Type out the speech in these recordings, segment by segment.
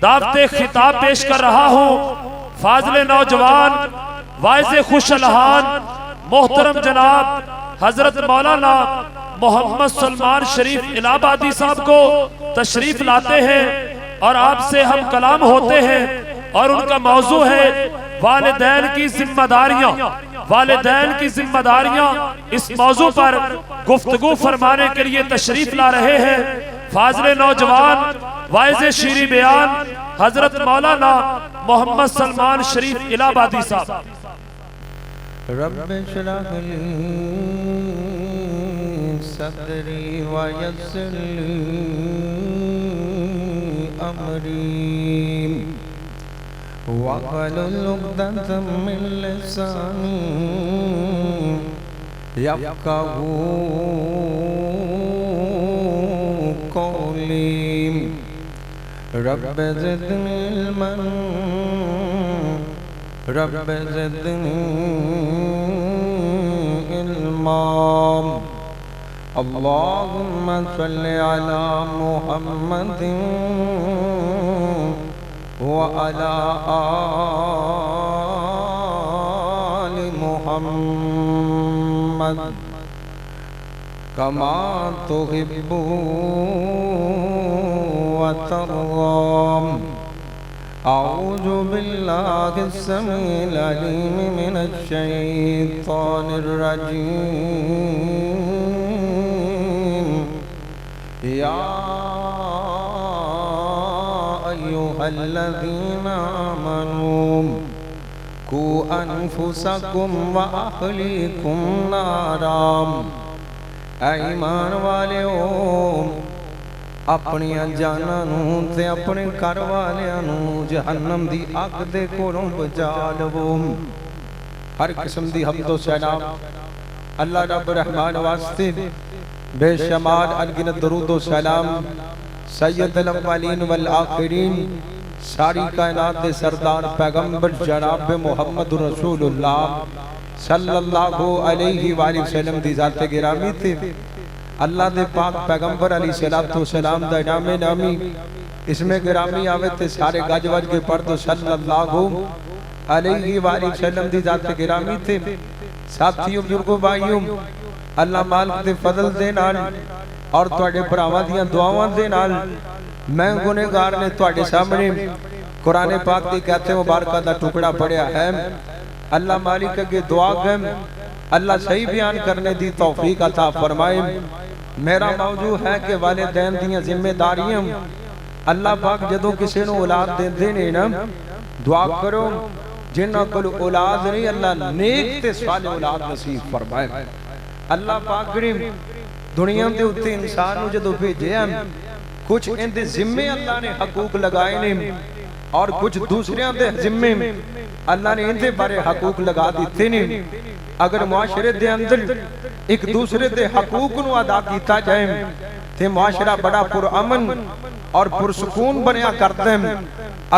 دعوت خطاب پیش کر رہا ہوں فاضل نوجوان واعظ خوش الحان محترم جناب حضرت مولانا محمد سلمان شریف الہ آبادی صاحب کو تشریف لاتے ہیں اور آپ سے ہم کلام ہوتے ہیں، اور ان کا موضوع ہے والدین کی ذمہ داریاں۔ والدین کی ذمہ داریاں، اس موضوع پر گفتگو فرمانے کے لیے تشریف لا رہے ہیں فاضل نوجوان واعظ شیریں بیان حضرت مولانا محمد سلمان شریف الہ آبادی صاحب۔ رب اشرح لی صدری ویسر لی امری واحلل عقدۃ من لسانی یفقہوا قولی رب زدنی علما رب زدنی علما اللہم صلی علی محمد وعلی آل محمد کما تحب وترضى اعوذ باللہ السمیع العلیم من الشیطان الرجیم یا ایہا الذین آمنوا قوا انفسکم واہلیکم نارا، اے ایمان والےو اپنی جاناں نوں تے اپنے گھر والیاں نوں جہنم دی اگ دے کولوں بچا لو۔ ہر قسم دی حمد و ثنا اللہ رب رحمان واسطے، بے شمار انگنت درود و سلام سید الاولین والآخرین ساری کائنات دے سردار پیغمبر جناب محمد رسول اللہ صلی اللہ علیہ وآلہ وسلم دی ذات گرامی تھے۔ اللہ دے پاک پیغمبر علیہ السلام دا نام نامی اس میں گرامی آوے تے سارے گج وج کے پردو صلی اللہ علیہ وآلہ وسلم دی ذات گرامی تھے۔ ساتھیوں بزرگوں بھائیوں، اللہ مالک دے فضل دے نال اور تواڈے بھراواں دیاں دعاواں دے نال میں گنہگار نے تواڈے سامنے قرآن پاک دی کہتے مبارکہ دا ٹکڑا پڑھیا ہے۔ اللہ مالک اگے دعا کریں اللہ صحیح بیان کرنے دی توفیق عطا فرمائے۔ میرا موضوع ہے کہ والدین دیاں ذمہ داریاں۔ اللہ پاک جدو کسی نو اولاد دے نا دعا کرو جنہاں کو اولاد نہیں اللہ نیک تے صالح اولاد نصیب فرمائے۔ اللہ پاک کریم دنیا دے اتے انسان نو جدو بھیجے ہیں کچھ ان دے ذمے اللہ نے حقوق لگائے نے اور کچھ دوسرے دے ذمے اللہ نے ان دے بارے حقوق لگا دیتے نے۔ اگر معاشرے دے اندر ایک دوسرے دے حقوق نو ادا کیتا جائے تے معاشرہ بڑا پرامن اور پرسکون بنیا کرتے ہیں۔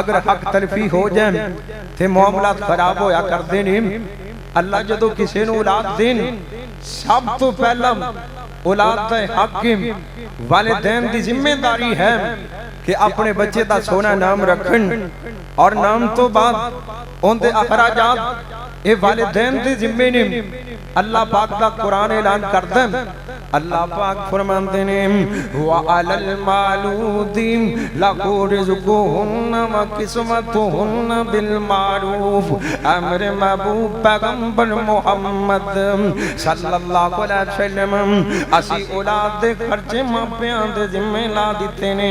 اگر حق تلفی ہو جائے تے معاملات خراب ہویا کرتے ہیں۔ اللہ جدو کسی نو اولاد دین سب تو پہلا اولاد دے حق والدین دی ذمہ داری ہے کہ اپنے بچے دا سونا نام رکھن اور نام تو بعد ان دے اخراجات اے والدین دی ذمہ نے۔ اللہ پاک دا قرآن اعلان کرتا ہے، اللہ پاک فرماتے ہیں وَعَلَى الْمَالُودِ لَهُ رِزْقُهُنَّ وَقِسْمَتُهُنَّ بِالْمَعْرُوفِ۔ امر محبوب پیغمبر محمد صلی اللہ علیہ وسلم اسی اولاد دے خرچے ماں پیاں دے ذمہ لا دیتے نے۔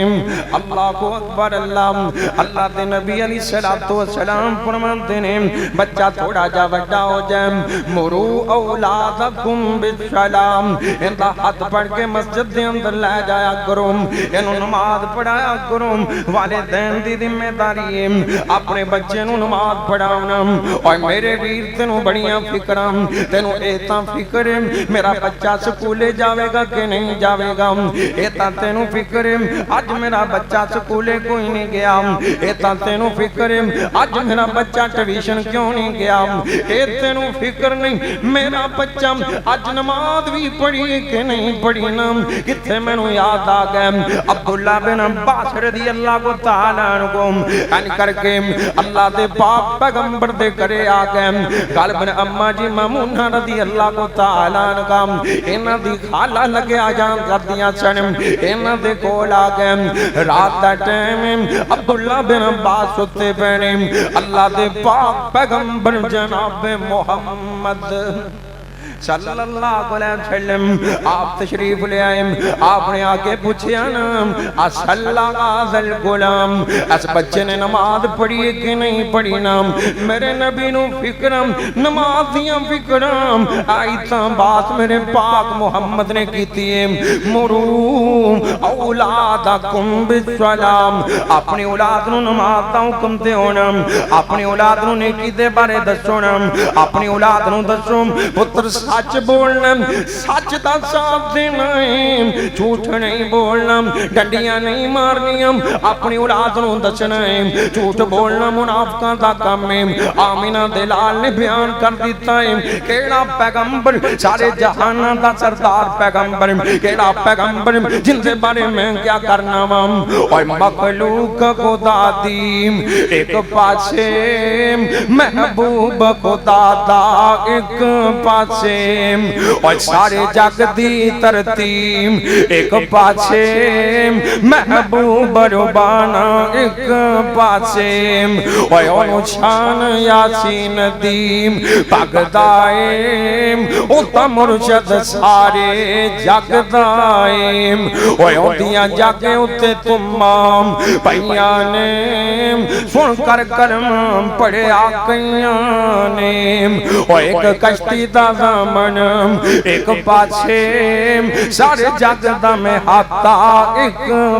اللہ کو اکبر اللہ دے نبی علیہ السلام فرماتے ہیں بچہ تھوڑا جا بڑا ہو جائے مرو اولادکم بالسلام، اندہ ہاتھ پڑھ کے مسجد دے اندر لے جایا کرو، انہوں نماز پڑھایا کرو۔ والدین دی ذمہ داری ہے اپنے بچے نو نماز پڑھاؤنا۔ اور میرے ویر تینوں بڑیاں فکرام تینوں ایتا فکر ہے میرا بچہ سکولے جاوے گا کہ نہیں جاوے گا، ایتا تینوں فکر ہے آج میرا بچہ سکولے کوئی نہیں گیا، ایتا تینوں فکر ہے آج میرا بچہ ٹیوشن کیوں نہیں گیا، ایتا تینوں فکر نہیں میرا میرا بچہ اج نماز بھی پڑھی کہ نہیں پڑھی نا کتھے مینوں یاد آ گیا عبداللہ بن عباس رضی اللہ کو تعالیٰ عنہ کو ان کر کے اللہ دے پاک پیغمبر دے کرے آ گئے غالباً اما جی مامونہ رضی اللہ کو تعالیٰ عنہ کا انہاں دی خالہ لگے آ جان کر دیا سن انہاں دے کول آ گئے رات دا ٹائم عبداللہ بن عباس ستے پہنے اللہ دے پاک پیغمبر جناب محمد صلی اللہ علیہ وسلم آپ تشریف لے آئے آپ نے آگے پوچھیا نا اصلا غازل غلام اس بچے نے نماز پڑھی کہ نہیں پڑھی نا میرے نبی نو فکرم نمازیاں فکرم آئی تاں بات میرے پاک محمد نے کیتی ہے مرو اولادکم بالسلام اپنی اولاد نو نماز دا حکم دے ہونا اپنی اولاد نو نیکی دے بارے دسونا اپنی اولاد نو دسو پتر سچ بولنا سچ دا ساتھ دینا ہے جھوٹ نہیں بولنا ڈنڈیاں نہیں مارنیاں اپنی اولاد نو دسنا ہے جھوٹ بولنا منافقاں دا کام ہے آمینہ دلال نے بیان کر دیتا ہے کیڑا پیغمبر سارے جہانہ دا سردار پیغمبر کیڑا پیغمبر جن سے بارے میں کیا کرنا وام اور مخلوق خدا دیم ایک پاسے محبوب خدا دا ایک پاسے اور سارے جگ دی ترتیب ایک پاسے محبوب ربانا ایک پاسے اور انو شان یاسین دیم پاگدائیم اوتا مرشد سارے جگ دائیم اور اندیاں جاگے اتے تمام پیانیم سن کر کرم پڑے آقیانیم اور ایک کشتی دا زمان ایک پاچھے سارے جاگدہ میں ہاتھا ایک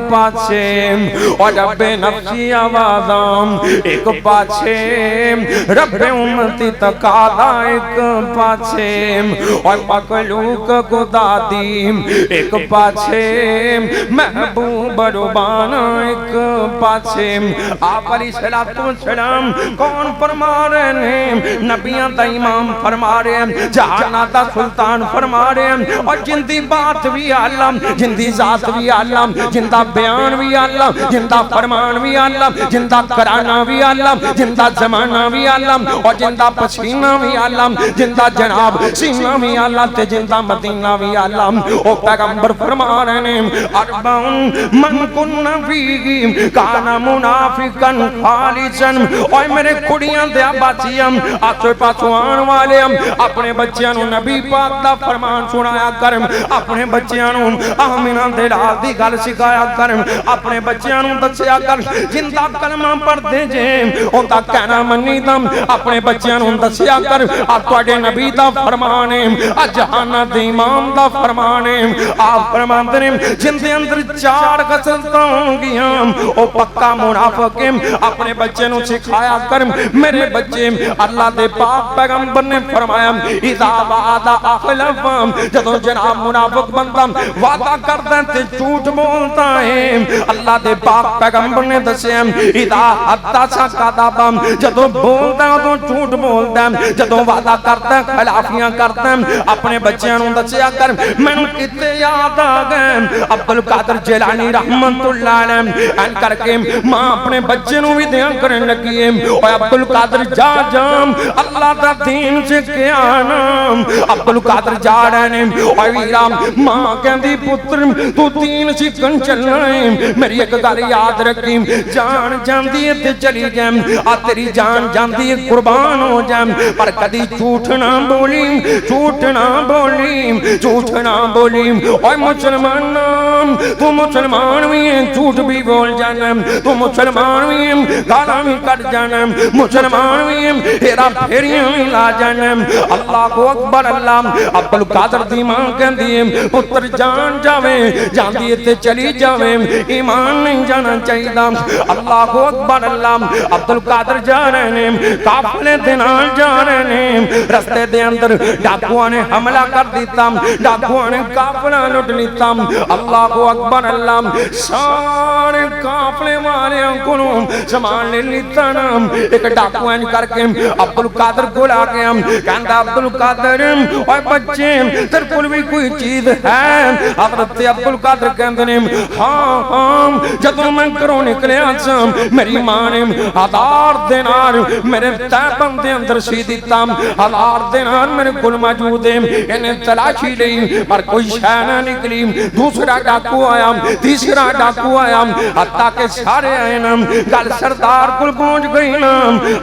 پاچھے اور رب نفسی آوازام ایک پاچھے رب امتی تقاضا ایک پاچھے اور مخلوق خدا دیم ایک پاچھے محبوب ربانا ایک پاچھے آپ علیہ السلام کون فرما رہے ہیں نبیاں دا امام فرما رہے ہیں جہانا دا سلطان فرما رہے ہیں اور جن دی بات بھی عالم جن دی ذات بھی عالم جن دا بیان بھی عالم جن دا فرمان بھی عالم جن دا کرانا بھی عالم جن دا زمانہ بھی عالم اور جن دا پسینہ بھی عالم جن دا جناب سینہ بھی عالم تے جن دا مدینہ بھی عالم او پیغمبر فرما رہے ہیں اربعن من کن فیہم کانا منافقن خالصن اور میرے کڑیاں دیا باچیاں آسوے پاسوان والے اپنے بچیاں نو نبی پاک دا فرمان سنایا کرم اپنے بچیاں نو آمینہ دلال دی گل سکھایا کرم اپنے بچیاں نو دسیا کر جن دا کلمہ پڑھ دے جے ان دا کہنا منی دم اپنے بچیاں نو دسیا کر آپ توڑے نبی دا فرمانے جہانہ دی امام دا فرمانے آپ فرمانے جن دے اندر چار غسلتاں گیاں او پکا منافقیں اپنے بچے نو سکھایا کرم میرے بچے اللہ دے پاک پیغمبر نے فرمایا اذا وعدہ اخلفم جدو جناب منافق بندہ وعدہ کرتا ہے جھوٹ بولتا ہے اللہ دے پاک پیغمبر نے دسے اذا حدث کذبم جدو بولتا ہے تو جھوٹ بولتا ہے جدو وعدہ کرتا ہے خلافیاں کرتا ہے اپنے بچیاں نوں دسیا کر میں نے کتے یاد آ گئے عبدالقادر جیلانی رحمت اللہ علیہ ان کر کے ماں اپنے بچے نوں بھی دیاں کرنے لگی ہے اور عبدالقادر جا جام اللہ دا دین سے کیا نام عبدالقادر جا رہے ہیں اور ویرام ماں کہندی پتر تو دین سکن چلنا ہے میری ایک گل یاد رکھی جان جاندی ہے تے چلی جائیں آ تیری جان جاندی ہے قربان ہو جائیں پر کدی جھوٹ نہ بولی جھوٹ نہ بولی جھوٹ نہ بولی اور مسلمان تو مسلمان بھی ہیں جھوٹ بھی بول جانا تو مسلمان بھی ہیں گالا بھی کٹ جانا مسلمان بھی ہیں ہیرا پھیریاں بھی لا جانا اللہ کو اکبر اللہ عبدالقادر دی ماں کہن دیئے پتر جان جاوے جان دیئے تے چلی جاوے ایمان نہیں جانا چاہیے اللہ کو اکبر اللہ عبدالقادر جا رہے ہیں کافلے دنال جا رہے ہیں رستے دے اندر ڈاکوان نے حملہ کر دیتا ڈاکوان نے کافلہ لٹ لیتا اللہ کو اکبر اللہ سارے کافلے والے انکلوں سامان لے لیتا نا ایک ڈاکوان کر کے عبدالقادر کو لا گیا کہندا عبدالقادر اوے بچے تیرے کول بھی کوئی چیز ہے؟ حضرت عبدالقادر کہندے نے ہاں جدوں میں گھروں نکلیا سا میری ماں نے 1000 دینار میرے تہبند دے اندر سی دتا، 1000 دینار میرے کول موجود ہے، انہیں تلاشی لئی پر کوئی شے نہ نکلی، دوسرا ڈاکو آیا، تیسرا ڈاکو آیا، حتیٰ کہ سارے آئے نا گل سردار کل پہنچ گئی نا۔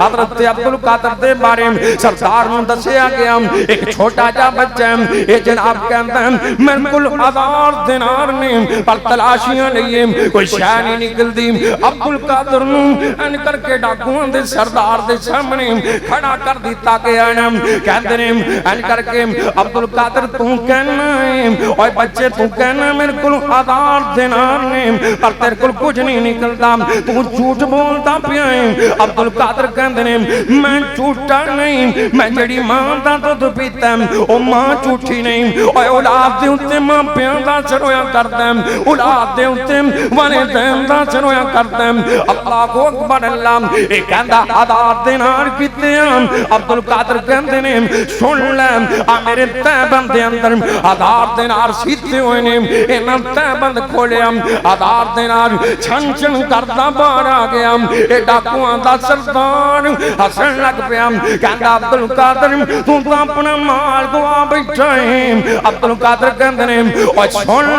حضرت عبدالقادر دے بارے سردار نے دسیا گیا ایک چھوٹا جا بچہ ہے، یہ جناب کہتا ہے میرے کل 1000 دینار نے پر تلاشیاں لئیے کوئی شے نہیں نکل دی۔ عبدالقادر نے ان کر کے ڈاکوان دے سردار دے سامنے کھڑا کر دیتا گیا نا، کہتے ہیں ان کر کے عبدالقادر تو کہنا ہے اوے بچے تو کہنا میرے کل 1000 دینار نے پر تیرے کل کچھ نہیں نکلتا، تو جھوٹ بولتا پیا ہے۔ عبدالقادر کہندے نے میں جھوٹا نہیں، میں جڑی ماں دا دودھ پیتا او ماں جھوٹی نہیں، اوے اولاد دے اوتے ماں پیاں دا چرویا کردا ہے، اولاد دے اوتے والدین دا چرویا کردا ہے۔ اللہ اکبر اللہ، اے کہندا 1000 دینار کتے ہیں؟ عبدالقادر کہندے نے سن لے آ میرے تہبند دے اندر 1000 دینار سیتے ہوئے نے، انہاں تہبند کھولیا 1000 دینار چھن چھن کردا باہر آ گیا۔ اے ڈاکواں دا سردار ہسن لگ پیا، کہندا عبدالقادر تو اپنا مال گوا بیٹھا ہے۔ عبدالقادر کہندے نے او سن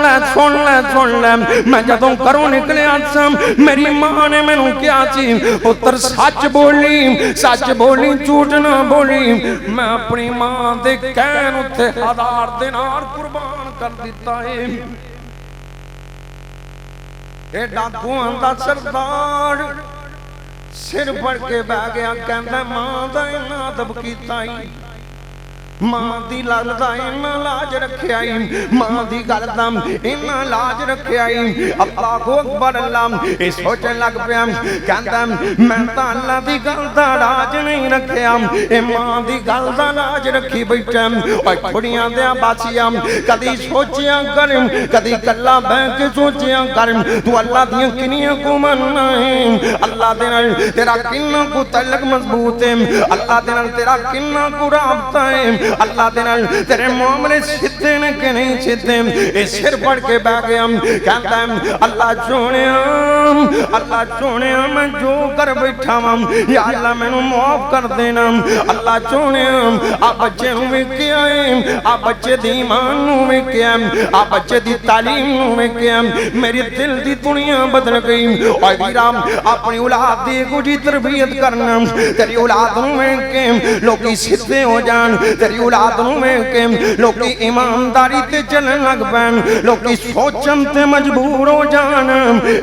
لے میں جدوں گھروں نکلیا سا میری ماں نے مینوں کیا سی پتر سچ بولی جھوٹ نہ بولی، میں اپنی ماں دے کہن اتے 1000 دینار قربان کر دیتا ہے۔ اے ڈاکواں دا سردار سر پڑ کے بہ گیا، کہندا ماں دا انہاں ادب کیتا ہی، ماں دی لال دا انہاں لاج رکھیا ہی، ماں دی گل دا انہاں لاج رکھیا ہی۔ اللہ اکبر اللہ، اے سوچن لگ پیا، کہندا میں تا اللہ دی گل دا لاج نہیں رکھیا، اے ماں دی گل دا لاج رکھی بیٹھا۔ اوے کھڑیاں دیاں باسیاں کدی سوچیاں کر، کدی کلا بیٹھ کے سوچیاں کر تو اللہ دیاں کنیاں کو مننا ہے، اللہ دے نال تیرا کناں کو تعلق مضبوط ہے، اللہ دے نال تیرا کناں کو رابطہ ہے، اللہ دے نال تیرے معاملے سیدھے نے کہ نہیں سیدھے۔ اے سر پڑ کے بہ گیا، کہتا ہے اللہ سونیا میں جو کر بیٹھا ہوں یا اللہ میں نو معاف کر دینا۔ اللہ سونیا آپ بچے نو ویکھیا ہے، آپ بچے دی ایمان نو ویکھیا ہے، آپ بچے دی تعلیم نو ویکھیا ہے، میری دل دی دنیا بدل گئی۔ اوے ویرا اپنی اولاد دی کچھ تربیت کرنا، تیری اولاد نو ویکھ کے لوکی سیدھے ہو جان، تیری اولاد نو ویکھ کے لوکی ایمانداری تے چلن لگ پین، لوکی سوچن تے مجبور ہو جان۔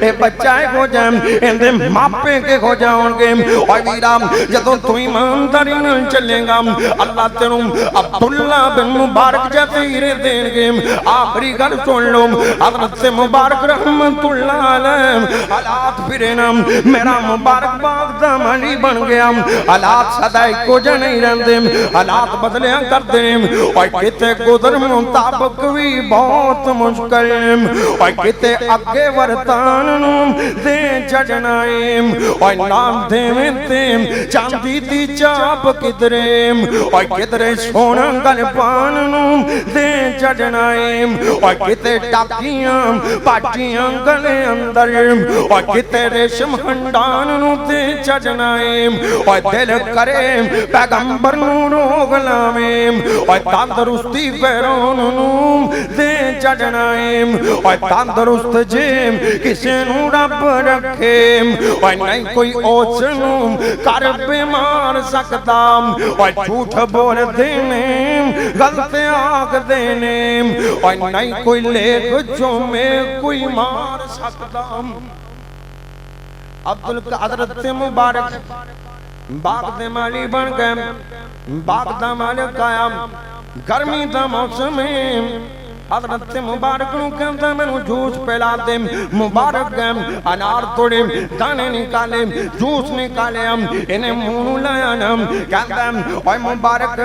اے بچہ ہو جان اندے ماپے کے ہو جاؤں گے۔ اوے ویرا جدوں تو ایمانداری نال چلے گا اللہ تینوں عبداللہ بن مبارک جیسے ہیرے دیں گے۔ آخری گل سن لو، حضرت مبارک رحمت اللہ علیہ حالات پھرے نا، میرا مبارک باغ دا مالی بن گیا، حالات صدائی کو جا نہیں رہندے، حالات بدلیاں کر دیں، اور کتے گزر مطابق بھی بہت مشکل، اور کتے اگے ورطانوں دے چڑھنائیں، اور نام دے میں تیم چاندی دی چاپ کدریں، اور کدرے سونا گل پانوں دے چڑھنائیں، اور کتے ٹاکیاں پاٹیاں گلے اندر، اور کتے ریشم ہنڈانوں دے چڑھنائیں، اور دل کرے پیغمبر نورو غلامیں، اور تندرستی پیرونوں دے چڑھنائیں، اور تندرست جیم کسے نو رب رکھے، اور نہیں کوئی اوچنوں کر بیمار سکتا، اور جھوٹ بول دینے غلط آگ دینے، اور نہیں کوئی لیک جو میں کوئی مار سکتا۔ حضرت مبارک باغ دے مالی بن گئے، باغ دا مالک آیا، گرمی دا موسم ہے، حضرت مبارک نو کہندا مینوں جوس پلا دے مبارک انار توڑے دانے نکالے جوس نکالے انہیں منہ لایا نا کہندا اوے مبارک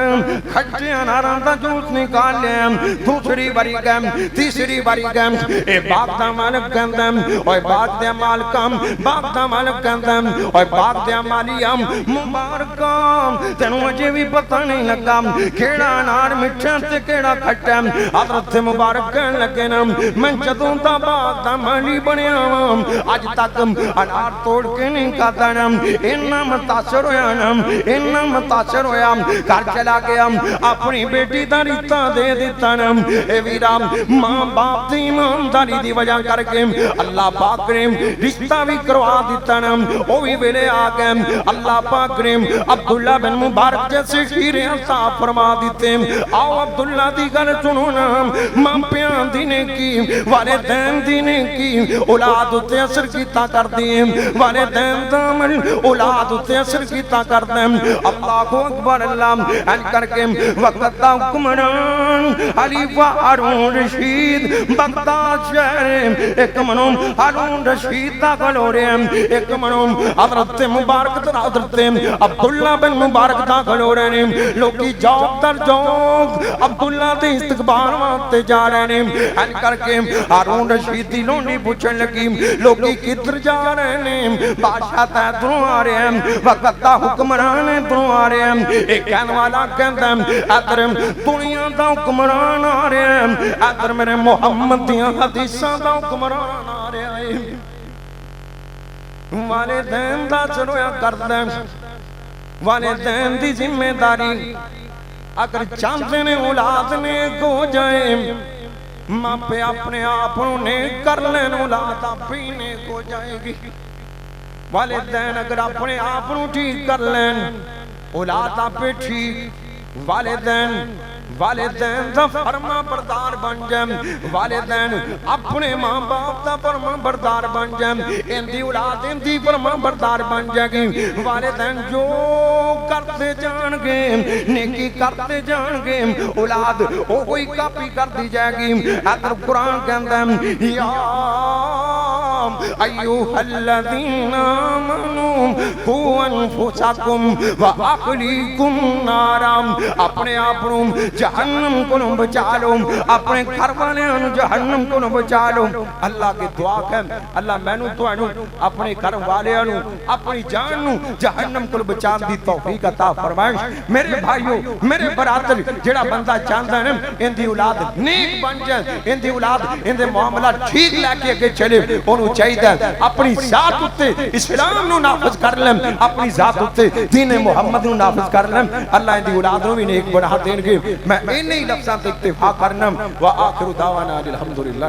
کھٹے اناراں دا جوس نکالے دوسری باری گئے تیسری باری گئے اے باغ دا مالک کہندا اوے باغ دے مالکام باغ دا مالک کہندا اوے باغ دے مالیا مبارک تینوں اجے بھی پتہ نہیں لگا کیڑا انار میٹھا تے کیڑا کھٹا حضرت مبارک کہن لگے نا میں جدوں دا باغ دا مالی بنیا اج تک انار توڑ کے نہیں کھاتا نا اتنا متاثر ہویا نا اتنا متاثر ہویا گھر چلا گیا اپنی بیٹی دا رشتہ دے دیتا نا اے ویرا ماں باپ دی ایمانداری دی وجہ کر کے اللہ پاک نے رشتہ بھی کروا دیتا نا وہ بھی ویلے آ گئے اللہ پاک نے عبداللہ بن مبارک جیسے ہیرے عطا فرما دیتے آؤ عبداللہ دی گل سنو نا ماں پیان دینے کی والدین دینے کی اولاد اتے اثر کیتا کر دیں والدین دامن اولاد اتے اثر کیتا کر دیں اللہ اکبر اللہ ان کر کے وقت دا حکمران حلیفہ ہارون رشید بغداد شہر ایک منوم ہارون رشید دا گلورے ایک منوم حضرت مبارک دا حضرت عبداللہ بن مبارک دا گلورے لوگی جوگ در جوگ عبداللہ دے استقبال وقت جا رہے ہیں ان کر کے ہارون رشید دلوں نے پوچھن لگی لوگی کدھر جا رہے ہیں بادشاہ تے دروں آ رہے ہیں وقت دا حکمران دروں آ رہے ہیں ایک کہن والا کہندا ہے ادھر دنیا دا حکمران آ رہے ہیں ادھر میرے محمد دیاں حدیثاں دا حکمران آ رہے ہیں والدین دا چلویا کردہ والدین دی ذمہ داری اگر چاندے نے اولاد نے گو جائے ماں پہ اپنے آپوں نے کر لین اولاد پینے کو جائے گی والدین اگر اپنے آپوں ٹھیک کر لین اولاد پہ ٹھیک والدین دا فرما بردار بن جائیں والدین اپنے ماں باپ دا فرما بردار بن جائیں اندی اولاد اندی فرما بردار بن جائے گی والدین جو کرتے جان گے نیکی کرتے جان گے اولاد وہ کوئی کاپی کر دی جائے گی ادھر قرآن کہندا ہے یا ایوہ الذین آمنوا قوا انفسکم واہلیکم نارا اپنے آپوں جہنم کو نہ بچا لو اپنے گھر والے جہنم کو نہ بچا لو اللہ کی دعا ہے اللہ مینوں تانوں اپنے گھر والے اپنی جان جہنم کو بچا دی توفیق عطا فرمائے میرے بھائیو میرے برادر جڑا بندہ چاہندا ہے ان دی اولاد نیک بن جائے ان دی اولاد ان دے معاملات ٹھیک لے کے اگے چلے اونوں چاہیے اپنی ذات اتے اسلام نو نافذ کر لیں اپنی ذات اتے دین محمد نو نافذ کر لیں اللہ ان دی اولاد نو بھی نیک بنا دین گے میں انہی لفظاں تے اکتفا کرنا وآخر دعوانا الحمدللہ